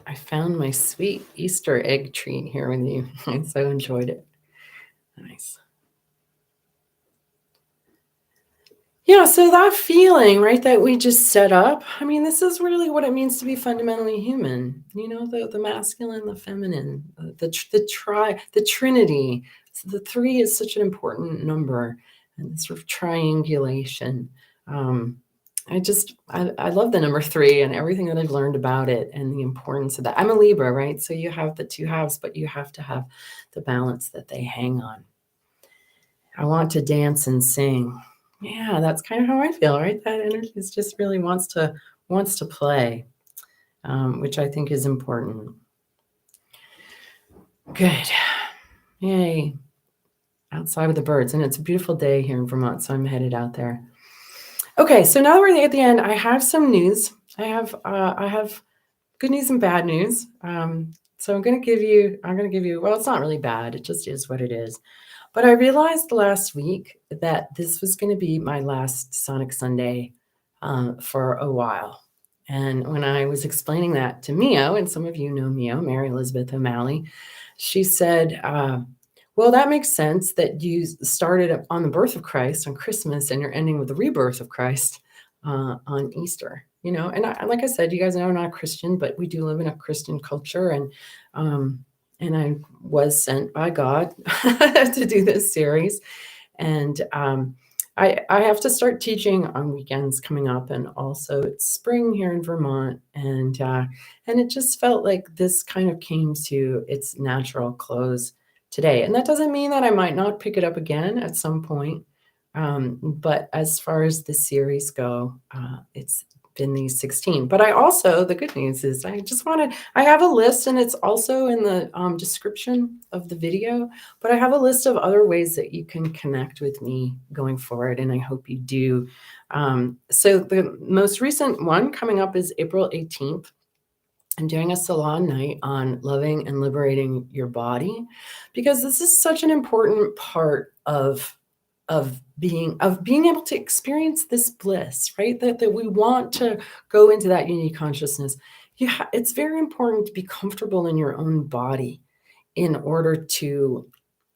I found my sweet Easter egg treat here with you. I so enjoyed it. Nice. Yeah, so that feeling, right, that we just set up, I mean, this is really what it means to be fundamentally human. You know, the masculine, the feminine, the Trinity. So the 3 is such an important number, and sort of triangulation. I love the number 3 and everything that I've learned about it and the importance of that. I'm a Libra, right? So you have the 2 halves, but you have to have the balance that they hang on. I want to dance and sing. Yeah, that's kind of how I feel, right? That energy just really wants to play, which I think is important. Good. Yay. Outside with the birds. And it's a beautiful day here in Vermont, so I'm headed out there. Okay, so now that we're at the end, I have some news. I have good news and bad news. So I'm gonna give you, well, it's not really bad. It just is what it is. But I realized last week that this was going to be my last Sonic Sunday for a while. And when I was explaining that to Mio, and some of you know Mio, Mary Elizabeth O'Malley, she said, well, that makes sense that you started on the birth of Christ on Christmas and you're ending with the rebirth of Christ on Easter. And like I said, you guys know I'm not a Christian, but we do live in a Christian culture, um, and I was sent by God to do this series. And I have to start teaching on weekends coming up, and also it's spring here in Vermont, and it just felt like this kind of came to its natural close today. And that doesn't mean that I might not pick it up again at some point. But as far as the series go, it's been these 16. But the good news is I have a list, and it's also in the description of the video, but I have a list of other ways that you can connect with me going forward, and I hope you do. So the most recent one coming up is April 18th. I'm doing a salon night on loving and liberating your body, because this is such an important part of being able to experience this bliss, right? That we want to go into that unique consciousness. It's very important to be comfortable in your own body in order to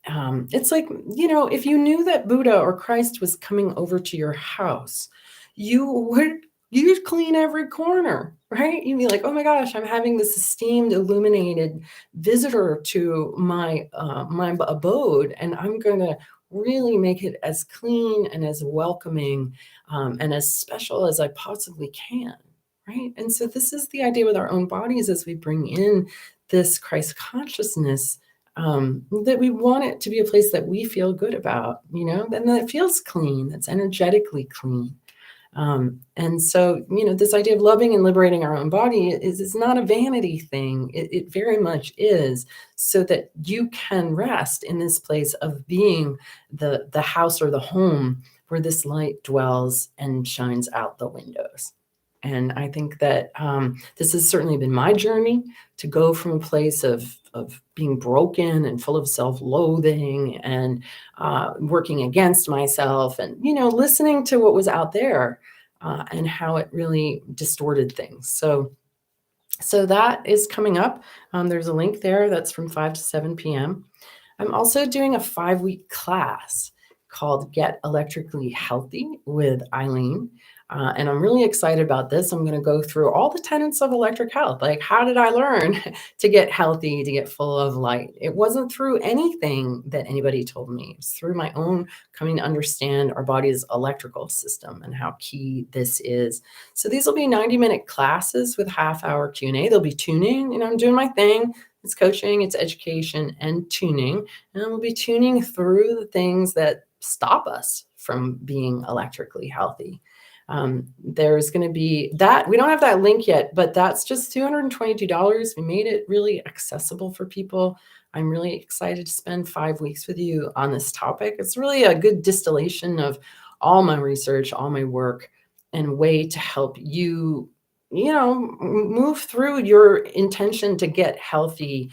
it's like, if you knew that Buddha or Christ was coming over to your house, you'd clean every corner, right? You'd be like, oh my gosh, I'm having this esteemed, illuminated visitor to my abode, and I'm going to really make it as clean and as welcoming and as special as I possibly can, right? And so this is the idea with our own bodies as we bring in this Christ consciousness, that we want it to be a place that we feel good about, and that it feels clean, that's energetically clean. And so, this idea of loving and liberating our own body is not a vanity thing. It very much is, so that you can rest in this place of being the house or the home where this light dwells and shines out the windows. And I think that this has certainly been my journey to go from a place of being broken and full of self-loathing and working against myself, and listening to what was out there and how it really distorted things. So that is coming up. There's a link there that's from 5 to 7 p.m. I'm also doing a 5-week class called Get Electrically Healthy with Eileen. And I'm really excited about this. I'm going to go through all the tenets of electric health. Like, how did I learn to get healthy, to get full of light? It wasn't through anything that anybody told me. It's through my own coming to understand our body's electrical system and how key this is. So these will be 90-minute classes with half-hour Q&A. There'll be tuning. I'm doing my thing. It's coaching, it's education, and tuning. And we'll be tuning through the things that stop us from being electrically healthy. There's going to be that. We don't have that link yet, but that's just $222. We made it really accessible for people. I'm really excited to spend 5 weeks with you on this topic. It's really a good distillation of all my research, all my work, and a way to help you, move through your intention to get healthy.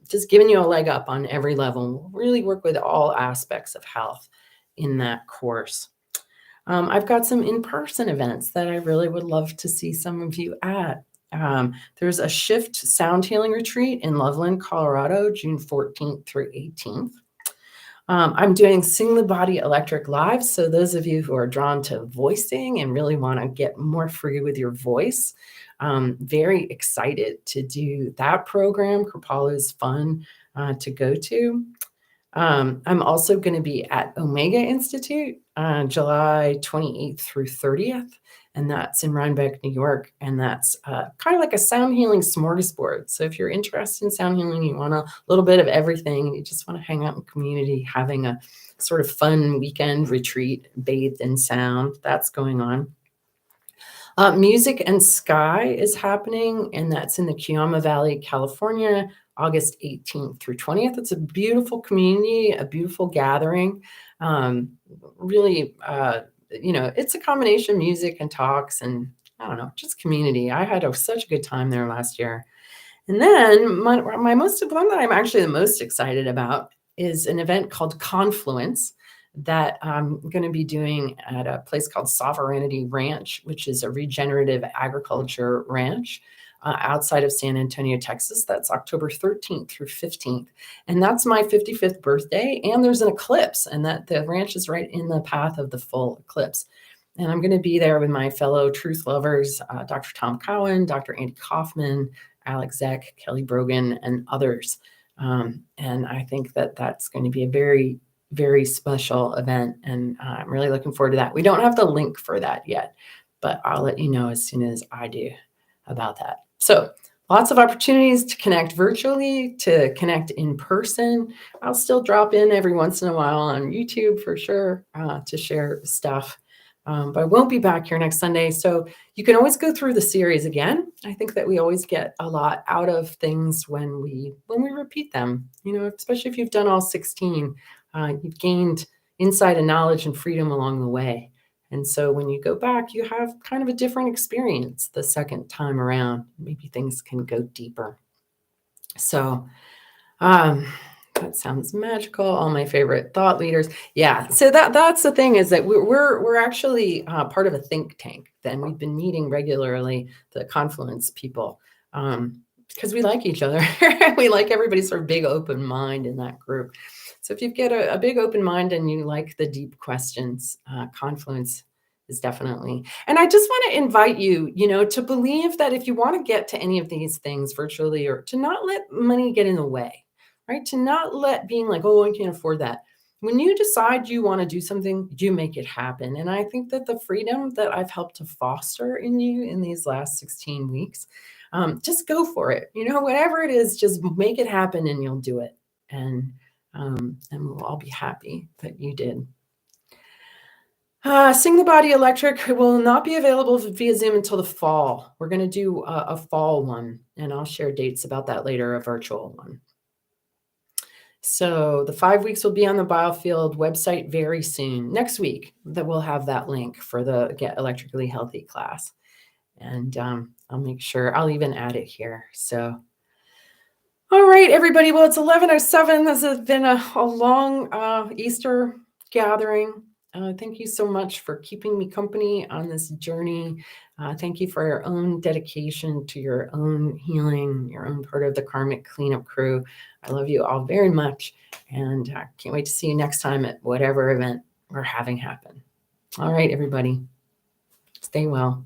Just giving you a leg up on every level. We'll really work with all aspects of health in that course. I've got some in-person events that I really would love to see some of you at. There's a Shift Sound Healing Retreat in Loveland, Colorado, June 14th through 18th. I'm doing Sing the Body Electric Live. So those of you who are drawn to voicing and really want to get more free with your voice, very excited to do that program. Kripalu is fun to go to. I'm also going to be at Omega Institute July 28th through 30th, and that's in Rhinebeck, New York, and that's kind of like a sound healing smorgasbord. So if you're interested in sound healing, you want a little bit of everything, and you just want to hang out in community, having a sort of fun weekend retreat bathed in sound, that's going on. Music and Sky is happening, and that's in the Kiama Valley, California, August 18th through 20th. It's a beautiful community, a beautiful gathering, really it's a combination of music and talks and I don't know, just community. I had such a good time there last year. And then my most one that I'm actually the most excited about is an event called Confluence that I'm going to be doing at a place called Sovereignty Ranch, which is a regenerative agriculture ranch outside of San Antonio, Texas. That's October 13th through 15th. And that's my 55th birthday. And there's an eclipse, and that the ranch is right in the path of the full eclipse. And I'm going to be there with my fellow truth lovers, Dr. Tom Cowan, Dr. Andy Kaufman, Alex Zeck, Kelly Brogan, and others. And I think that that's going to be a very, very special event. And I'm really looking forward to that. We don't have the link for that yet, but I'll let you know as soon as I do about that. So lots of opportunities to connect virtually, to connect in person. I'll still drop in every once in a while on YouTube for sure to share stuff. But I won't be back here next Sunday. So you can always go through the series again. I think that we always get a lot out of things when we repeat them, especially if you've done all 16, you've gained insight and knowledge and freedom along the way. And so when you go back, you have kind of a different experience the second time around. Maybe things can go deeper. So, that sounds magical. All my favorite thought leaders. Yeah. So that's the thing, is that we're actually part of a think tank. Then we've been meeting regularly, the Confluence people, because we like each other. We like everybody's sort of big open mind in that group. So if you get a big open mind and you like the deep questions, Confluence is definitely. And I just want to invite you, to believe that if you want to get to any of these things virtually, or to not let money get in the way. Right? To not let being like, oh, I can't afford that. When you decide you want to do something, you make it happen. And I think that the freedom that I've helped to foster in you in these last 16 weeks, just go for it. Whatever it is, just make it happen and you'll do it. And we'll all be happy that you did. Sing the Body Electric will not be available via Zoom until the fall. We're going to do a fall one, and I'll share dates about that later, a virtual one. So the 5 weeks will be on the Biofield website very soon. Next week, that we'll have that link for the Get Electrically Healthy class. And I'll make sure, I'll even add it here. So, all right, everybody. Well, it's 11:07. This has been a long Easter gathering. Thank you so much for keeping me company on this journey. Thank you for your own dedication to your own healing, your own part of the karmic cleanup crew. I love you all very much, and I can't wait to see you next time at whatever event we're having happen. All right, everybody. Stay well.